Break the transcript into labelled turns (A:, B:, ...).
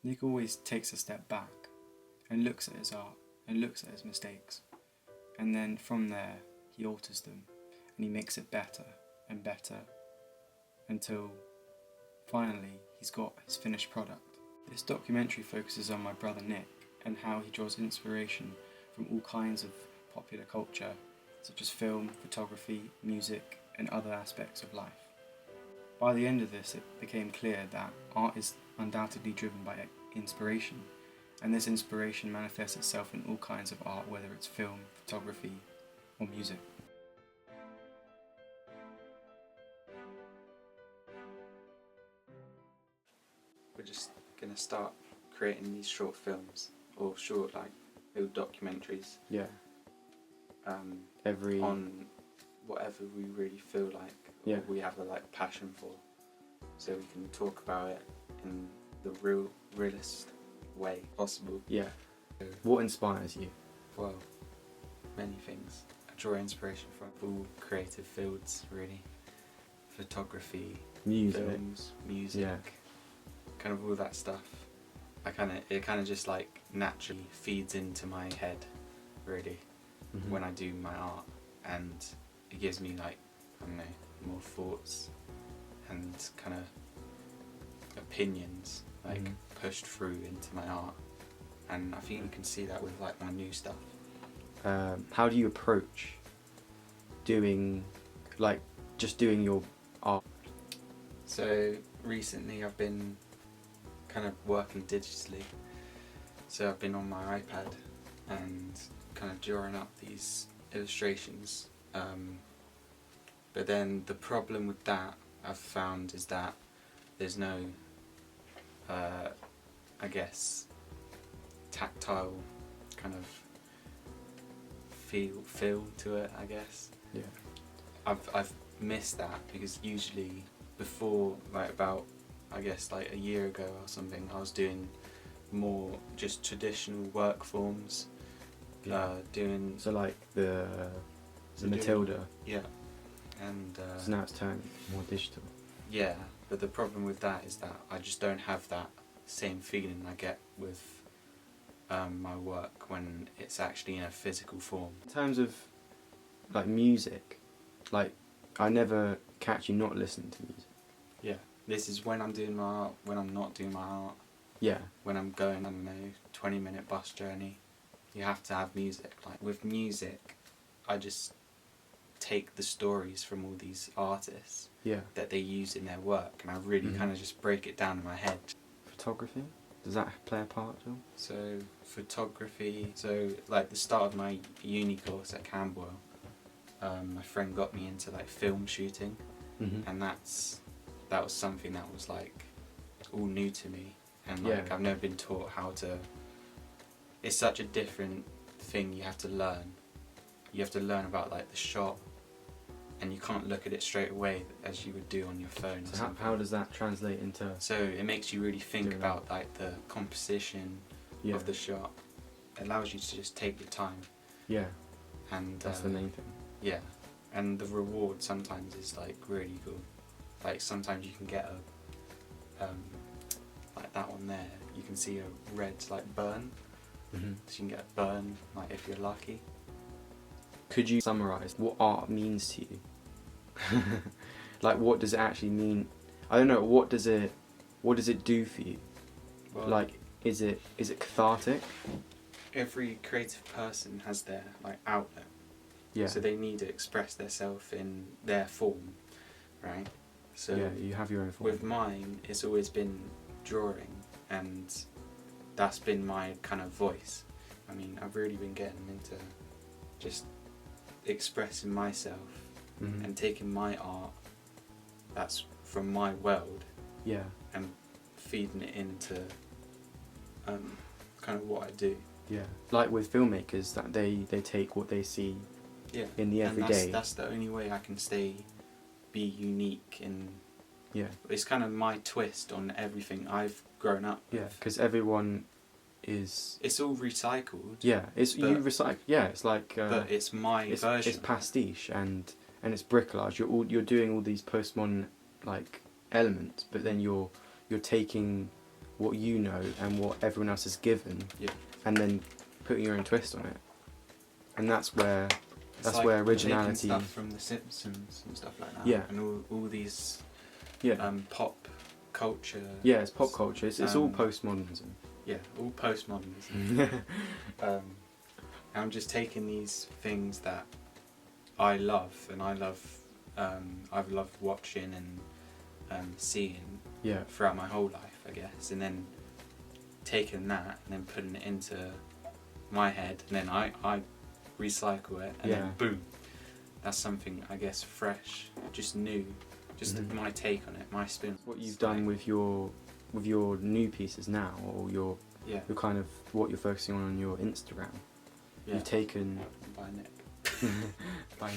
A: Nick always takes a step back and looks at his art and looks at his mistakes, and then from there he alters them and he makes it better and better until finally he's got his finished product. This documentary focuses on my brother Nick and how he draws inspiration from all kinds of popular culture, such as film, photography, music, and other aspects of life. By the end of this, it became clear that art is undoubtedly driven by inspiration, and this inspiration manifests itself in all kinds of art, whether it's film, photography, or music.
B: We're just going to start creating these short films, or short, like, little documentaries.
A: Yeah.
B: On whatever we really feel like,
A: Yeah.
B: or we have a passion for, so we can talk about it in the realist way possible.
A: Yeah. What inspires you?
B: Well, many things. I draw inspiration from all creative fields, really. Photography,
A: Music.
B: films, music,
A: Yeah.
B: kind of all that stuff. It kind of just naturally feeds into my head, really,
A: Mhm.
B: when I do my art, and it gives me I don't know, more thoughts and kind of opinions pushed through into my art, and I think you can see that with my new stuff.
A: How do you approach doing doing your art?
B: So recently I've been kind of working digitally, so I've been on my iPad and kind of drawing up these illustrations, but then the problem with that I've found is that there's no I guess tactile kind of feel to it, I guess.
A: Yeah.
B: I've missed that, because usually before, about I guess a year ago or something, I was doing more just traditional work forms.
A: Yeah.
B: Doing
A: So the
B: doing-
A: Matilda.
B: yeah, and
A: So now it's turned more digital.
B: yeah, but the problem with that is that I just don't have that same feeling I get with my work when it's actually in a physical form.
A: In terms of music, I never catch you not listening to music.
B: Yeah, this is when I'm doing my art, when I'm not doing my art,
A: Yeah.
B: when I'm going on a 20-minute bus journey. You have to have music. With music, I just take the stories from all these artists
A: Yeah.
B: that they use in their work, and I really
A: Mhm.
B: kind of just break it down in my head.
A: Photography? Does that play a part at all?
B: So photography, the start of my uni course at Camberwell, my friend got me into film shooting,
A: Mm-hmm.
B: and that was something that was all new to me, and
A: Yeah.
B: I've never been taught how to. It's such a different thing you have to learn. You have to learn about the shot, and you can't look at it straight away as you would do on your phone. or
A: So
B: something.
A: how does that translate into?
B: So it makes you really think
A: Doing
B: about the composition
A: Yeah.
B: of the shot. It allows you to just take your time,
A: Yeah.
B: and
A: That's the main thing.
B: yeah, and the reward sometimes is really cool. Sometimes you can get a that one there. You can see a red burn,
A: Mm-hmm.
B: so you can get a burn if you're lucky.
A: Could you summarise what art means to you? What does it actually mean? I don't know. What does it do for you?
B: Well,
A: Is it cathartic?
B: every creative person has their outlet.
A: Yeah.
B: So they need to express themselves in their form, right? So
A: yeah, you have your own form.
B: with mine, it's always been drawing, and that's been my kind of voice. I mean, I've really been getting into just expressing myself
A: Mhm.
B: and taking my art that's from my world
A: Yeah.
B: and feeding it into kind of what I do.
A: Yeah. With filmmakers, that they take what they see
B: Yeah.
A: in the
B: And
A: everyday.
B: that's the only way I can be unique, and
A: Yeah.
B: it's kind of my twist on everything I've grown up
A: Yeah.
B: with.
A: Because everyone is.
B: It's all recycled,
A: Yeah. It's you
B: But-
A: recycle. Yeah. It's
B: but it's my version.
A: It's pastiche and it's bricolage. You're doing all these postmodern elements, but then you're taking what you know and what everyone else has given,
B: Yeah.
A: and then putting your own twist on it. And that's where
B: It's like
A: where
B: taking
A: originality.
B: stuff from The Simpsons and stuff like that.
A: Yeah.
B: And all these
A: Yeah.
B: pop culture.
A: Yeah, it's pop culture. It's all
B: um,
A: postmodernism.
B: Yeah, all postmodernism. I'm just taking these things that I love, and I've loved watching and seeing
A: Yeah.
B: throughout my whole life, I guess, and then taking that and then putting it into my head, and then I recycle it, and
A: Yeah.
B: then boom, that's something, I guess, fresh, just new, just
A: Mhm.
B: my take on it, my spin.
A: What you've
B: It's
A: done
B: like-
A: with your new pieces now, or your
B: yeah,
A: kind of what you're focusing on your Instagram.
B: yeah.
A: You've taken
B: By Nick.
A: by